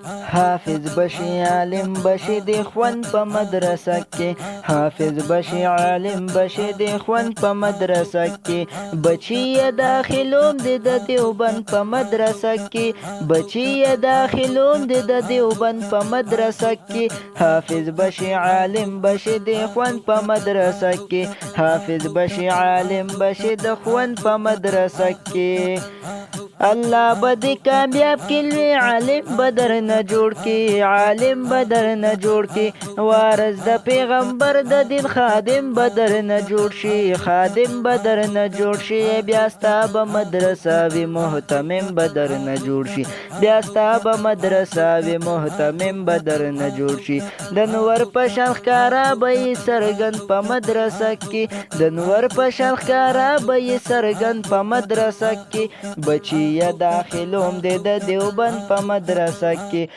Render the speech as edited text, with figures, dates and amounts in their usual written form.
حافظ بشي عالم بشي د خوند په مدرسه کې حافظ بشي عالم بشي د خوند په مدرسه کې بچي یې داخلوم د دیوبند په مدرسه کې بچي یې داخلوم د دیوبند په مدرسه کې حافظ بشي عالم بشي د خوند په مدرسه کې حافظ بشي عالم بشي د خوند په مدرسه کې الله بدی کامیاب کی لوی عالم بدر نه جوړ کی عالم بدر نه جوړ کی وارث د پیغمبر د دین خادم بدر نه جوړ شي خادم بدر نه جوړ شي بیا ستا به مدرسه وي محتمم بدر نه جوړ شي بیا ستا به مدرسه وي محتمم بدر نه جوړ شي د نور په شان ښکارا به یې سرګند په مدرسه کې د نور په شان ښکارا به یې سرګند په مدرسه کې بچي یا داخلوم د دیوبند په مدرسه کې